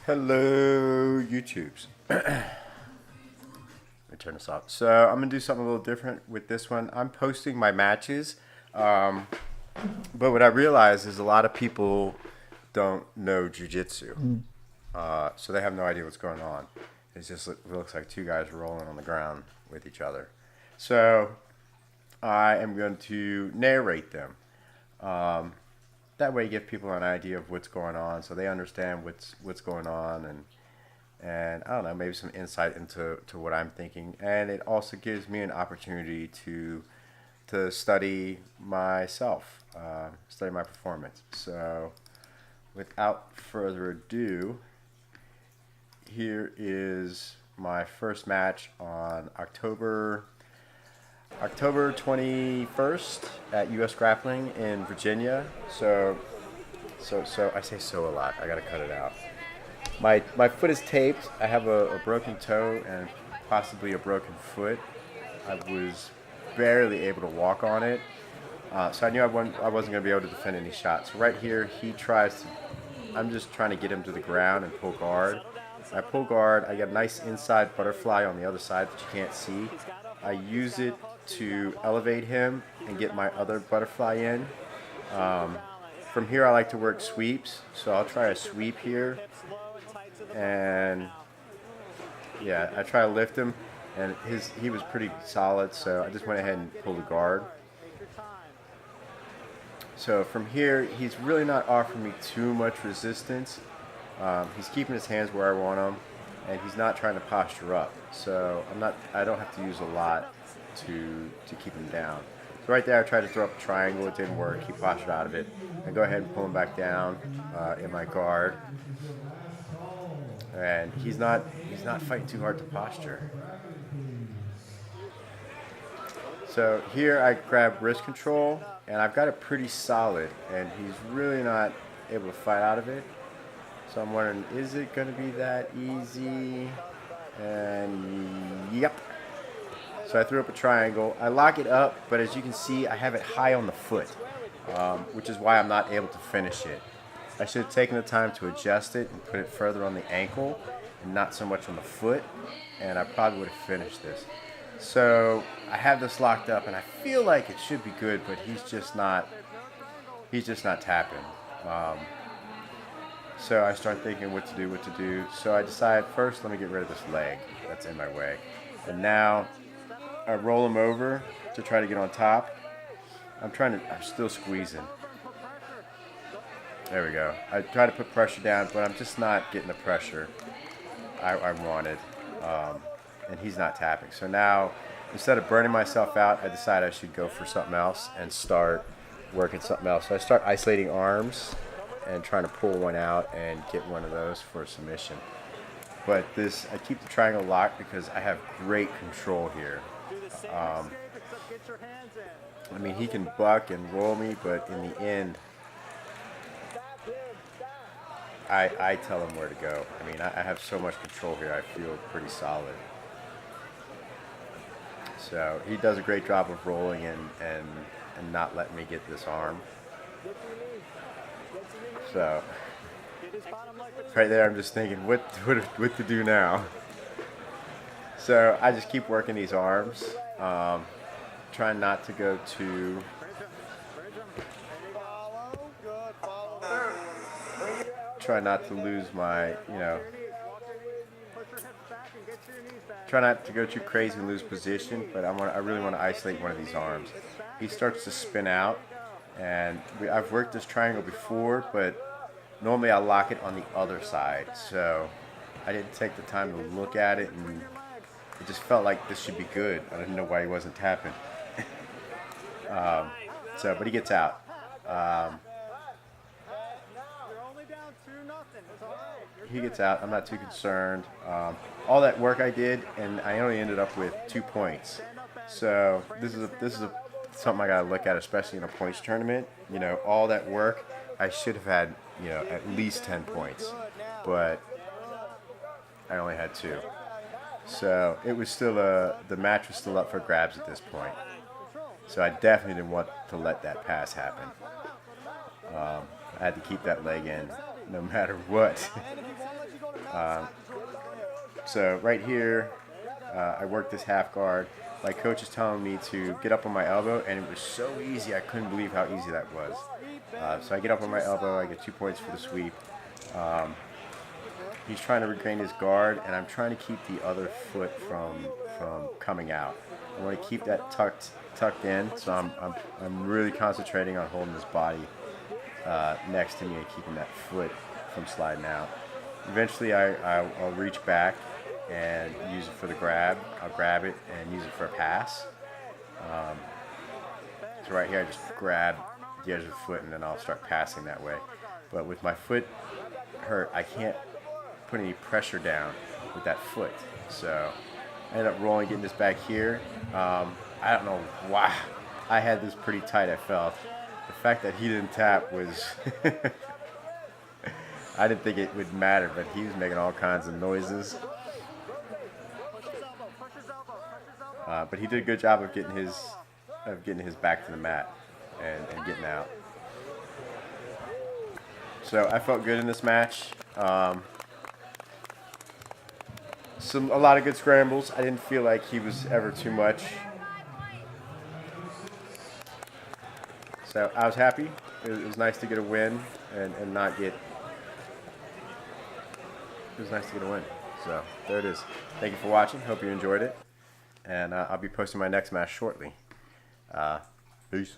Hello, YouTubes. Let me turn this off. So I'm gonna do something a little different with this one. I'm posting my matches, but what I realize is a lot of people don't know jujitsu, so they have no idea what's going on. It looks like two guys rolling on the ground with each other. So I am going to narrate them. That way, give people an idea of what's going on, so they understand what's going on, and I don't know, maybe some insight into what I'm thinking. And it also gives me an opportunity to study myself, study my performance. So, without further ado, here is my first match on October 21st at USGrappling in Virginia. So I say so a lot. I gotta cut it out. My foot is taped. I have a broken toe and possibly a broken foot. I was barely able to walk on it, so I knew I wasn't gonna be able to defend any shots. So right here, I'm just trying to get him to the ground and pull guard. I pull guard. I get a nice inside butterfly on the other side that you can't see. I use it to elevate him and get my other butterfly in. From here I like to work sweeps, so I'll try a sweep here, and yeah, I try to lift him, and he was pretty solid, so I just went ahead and pulled the guard. So from here, he's really not offering me too much resistance. He's keeping his hands where I want them, and he's not trying to posture up, so I don't have to use a lot to keep him down. So right there, I tried to throw up a triangle. It didn't work. He postured out of it. I go ahead and pull him back down in my guard, and he's not fighting too hard to posture. So here I grab wrist control, and I've got it pretty solid, and he's really not able to fight out of it. So I'm wondering, is it going to be that easy? And yep. So I threw up a triangle. I lock it up, but as you can see, I have it high on the foot, which is why I'm not able to finish it. I should have taken the time to adjust it and put it further on the ankle and not so much on the foot, and I probably would have finished this. So I have this locked up, and I feel like it should be good, but he's just not tapping. So I start thinking what to do. So I decide, first, let me get rid of this leg that's in my way. And now I roll him over to try to get on top. I'm still squeezing. There we go. I try to put pressure down, but I'm just not getting the pressure I wanted. And he's not tapping. So now, instead of burning myself out, I decide I should go for something else and start working something else. So I start isolating arms and trying to pull one out and get one of those for a submission. But I keep the triangle locked because I have great control here. I mean, he can buck and roll me, but in the end, I tell him where to go. I mean, I have so much control here, I feel pretty solid. So he does a great job of rolling and not letting me get this arm. So right there, I'm just thinking, what to do now? So I just keep working these arms, trying not to go too. Try not to lose my, try not to go too crazy and lose position, but I really want to isolate one of these arms. He starts to spin out, and I've worked this triangle before, but normally I lock it on the other side, so I didn't take the time to look at it, and it just felt like this should be good. I didn't know why he wasn't tapping. But he gets out. He gets out. I'm not too concerned. All that work I did, and I only ended up with 2 points. So this is something I gotta look at, especially in a points tournament. All that work, I should have had at least 10 points, but I only had 2. So it was still the match was still up for grabs at this point. So I definitely didn't want to let that pass happen. I had to keep that leg in no matter what. So right here, I worked this half guard. My coach is telling me to get up on my elbow, and it was so easy. I couldn't believe how easy that was. So I get up on my elbow. I get 2 points for the sweep. He's trying to regain his guard, and I'm trying to keep the other foot from coming out. I want to keep that tucked in, so I'm really concentrating on holding his body next to me and keeping that foot from sliding out. Eventually, I'll reach back and use it for the grab. I'll grab it and use it for a pass. So right here, I just grab the edge of the foot, and then I'll start passing that way. But with my foot hurt, I can't put any pressure down with that foot. So I ended up rolling, getting this back here. I don't know why. I had this pretty tight, I felt. The fact that he didn't tap was... I didn't think it would matter, but he was making all kinds of noises. But he did a good job of getting his back to the mat and getting out. So I felt good in this match. A lot of good scrambles. I didn't feel like he was ever too much. So I was happy. It was nice to get a win and not get... It was nice to get a win. So there it is. Thank you for watching. Hope you enjoyed it. And I'll be posting my next match shortly. Peace.